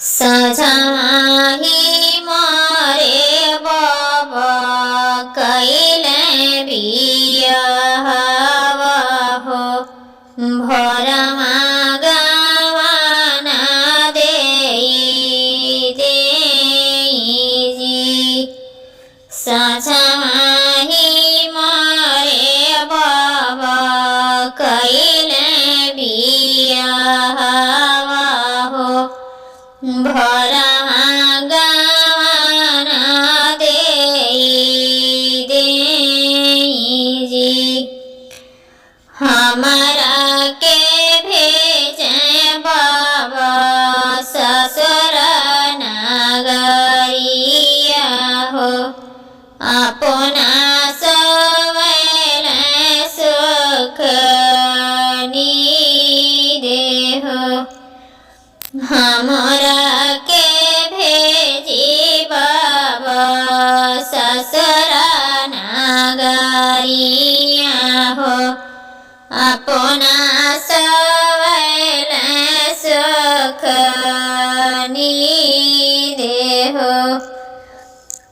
सजाही मारे बाबा कैले बियाहवा हो भरमा गवाना देई जी सजाही मारे बाबा कैले बियाहवा हो भरमा गवाना देई जी हमारा के भेजे बाबा ससुर नगरिया हो अपना सवैल सुख निदे हो हमरा के भेजी बाबा ससुर नगरिया हो अपना सवैल सुख निदे हो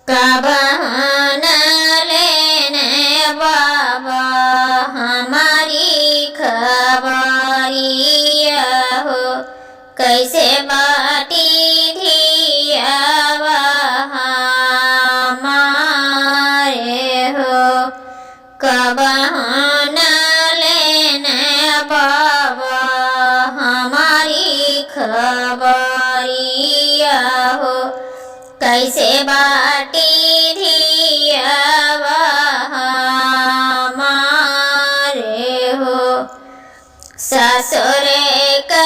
कबहन लेने बाबा हमारी खबरिया हो कैसे बाटी धियावा हमारे हो कबहन लेने बाबा हमारी खबरिया हो कैसे बाटी धियावा हमारे हो ससुर का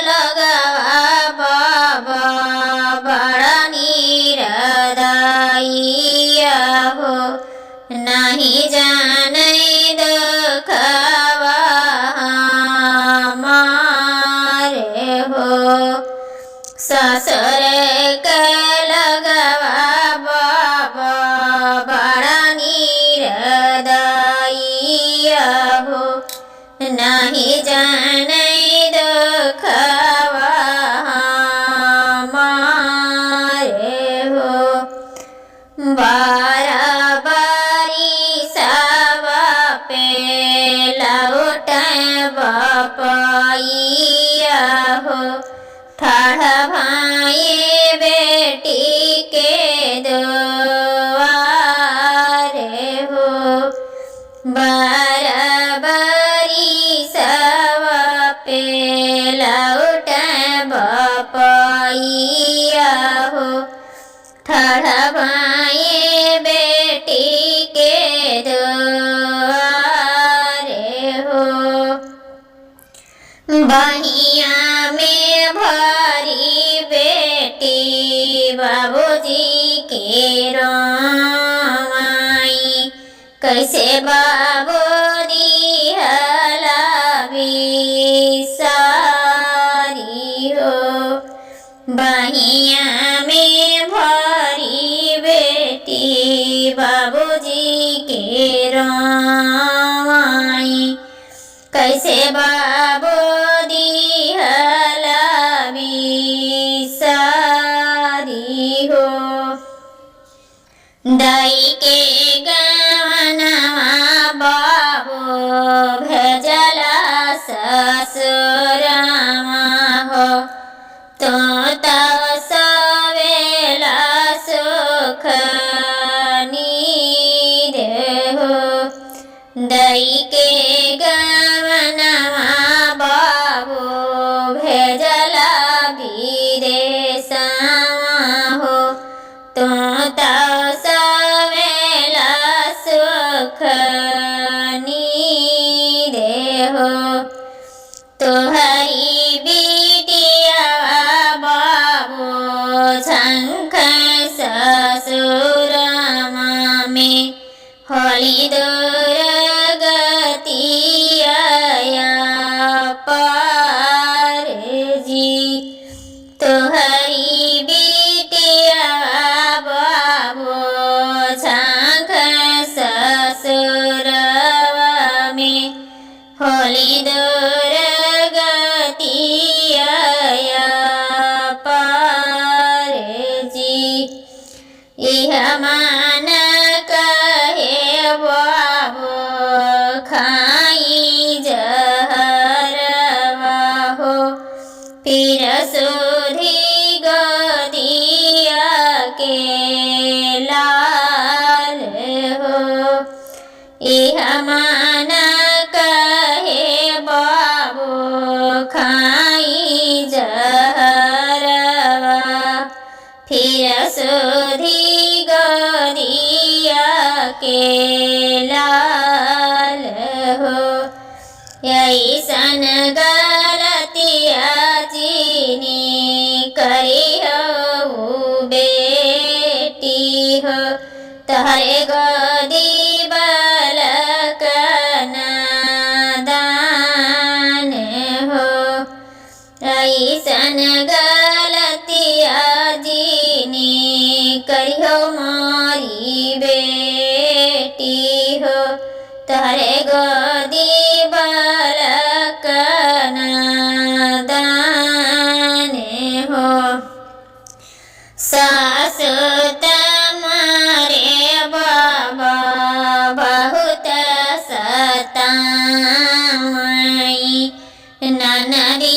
लगवा बाबा बड़ा निरदाइया हो नहीं जाने दुखवा हमारे हो ससुर का लगवा बाबा बड़ा निरदाइया हो नहीं जाने दुखवा हमारे हो बारी सवा पे लौट बापैया हो ठाढ़ भाई बेटी के दुआरे हो बराबरी सवा पे लौट बापैया हो ठाढ़ भाई बेटी के दुआरे हो बहिया में भरी बेटी बाबूजी के रोमाई कैसे बाबू दिहला बिसारी हो बहिया में भरी बेटी बाबूजी के रोमाई कैसे बाबू दिहला बिसारी हो दाई के गवनवा बाबू भेजला ससुरमा हो तो तब सवेला सुख निदे हो दाई के गवनवा बाबू भेजला विदेशमा हो तो तब सवेला सुख निदे हो तोहरी बिटिया बाबू शंख ससुरमा में होली दूर जमाना कहे बाबू खाई जहरवा फिर सुधी गोरिया के लाल हो ऐसन गलतिया जीनी करी हो बेटी हो तहरे गोदी बालक नादान हो ऐसन गलतिया जीनी करी हो मारी बेटी हो तहरे गोदी बालक नादान हो सासु तुम्हारे बाबा बहुत सताई ननदी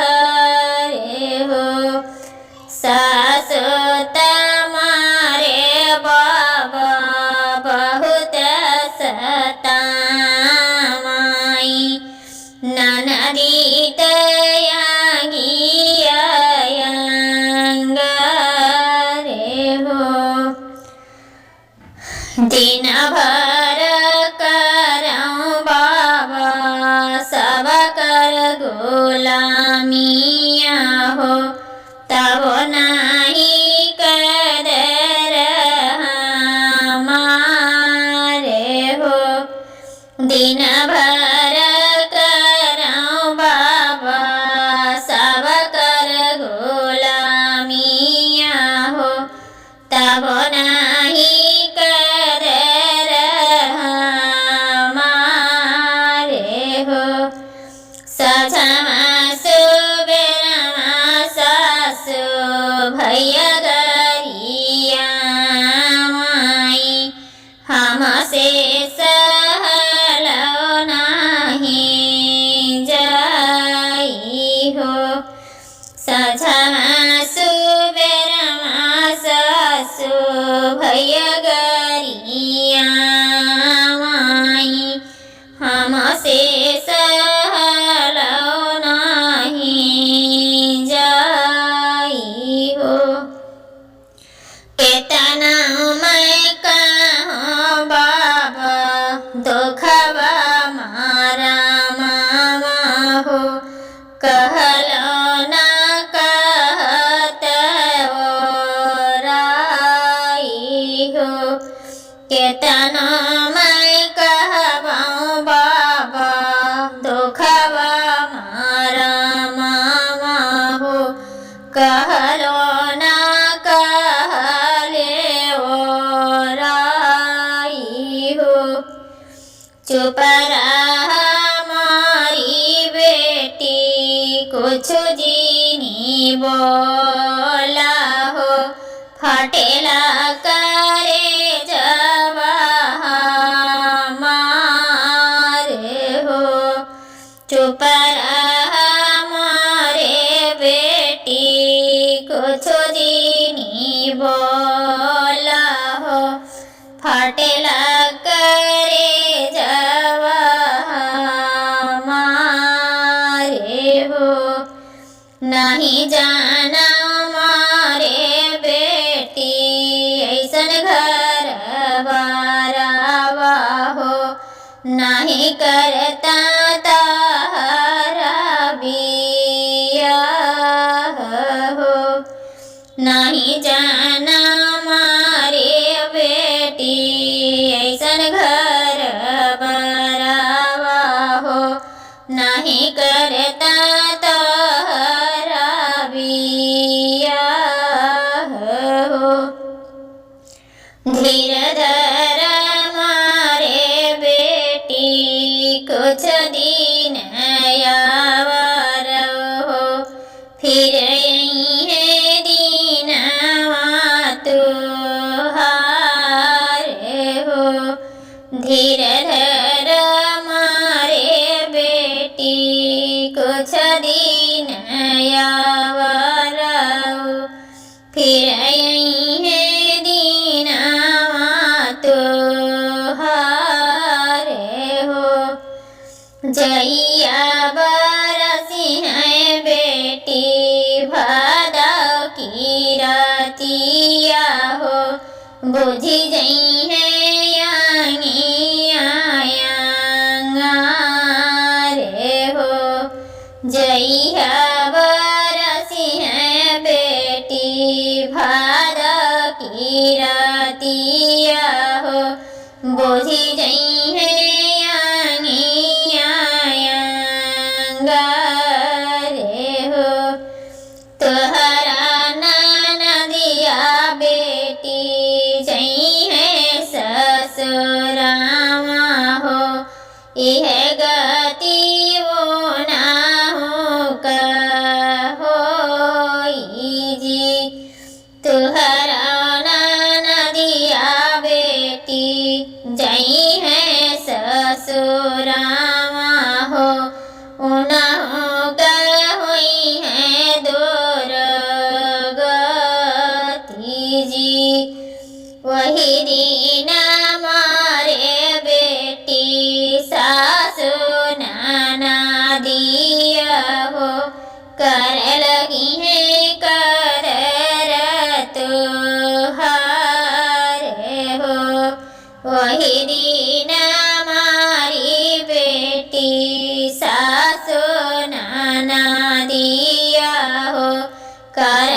तयांगियांगारे हो सासु तुम्हारे बाबा बहुत सताई ननदी तयांगियांगारे हो दिन भर करऊँ बाबा सब कर गुलामिया हो तब नहीं कदर हमारे हो दिन भर करऊँ बाबा सब कर गुलामिया हो तब नहीं कदर हमारे हो सजमा सुबेरमा सासु भैया गरिया माई हमसे सहलो नहीं जाई हो सजमा सुबेरमा सासु भैया गरिया माई हमसे सहलो नहीं जाई हो केतना मैं कहूँ बाबा दुखवा मारा मामा हो कहलो ना कहत राई हो केतना मैं कहूँ बाबा दुखवा मारा मामा हो कहलो ना कहले राई हो चुप रहा हमारी बेटी कुछ जीनी बोला हो फटेला करे जवा हमारे हो चुप रहा हमारे बेटी कुछ जीनी बोला हो फटेला करे जवा हमारे हो नहीं जाना मारे बेटी ऐसन घर बारावा हो नहीं करता तारा बियाह हो नहीं जाना मारे बेटी ऐसन घर बारावा हो नहीं करता तारा बियाह हो धीर धर मारे बेटी कुछ दिन यावर हो फिर यही है दीनवा तुहारे हो धीर धर मारे बेटी कुछ दिन यावर हो फिर यही है बुझी जई है रे हो जई है बरसी है बेटी भाद की रातिया हो बुझी जई है रे हो तोहरा नदिया बेटी जई है ससुरावा हो यह गति वो ना हो जी तोहरा नदिया बेटी जई है ससुरावा हो वही दिन मारे बेटी सासु नाना दिया हो कर लगी है कर तुहारे हो वही दिन मारी बेटी सासु नाना दिया हो कर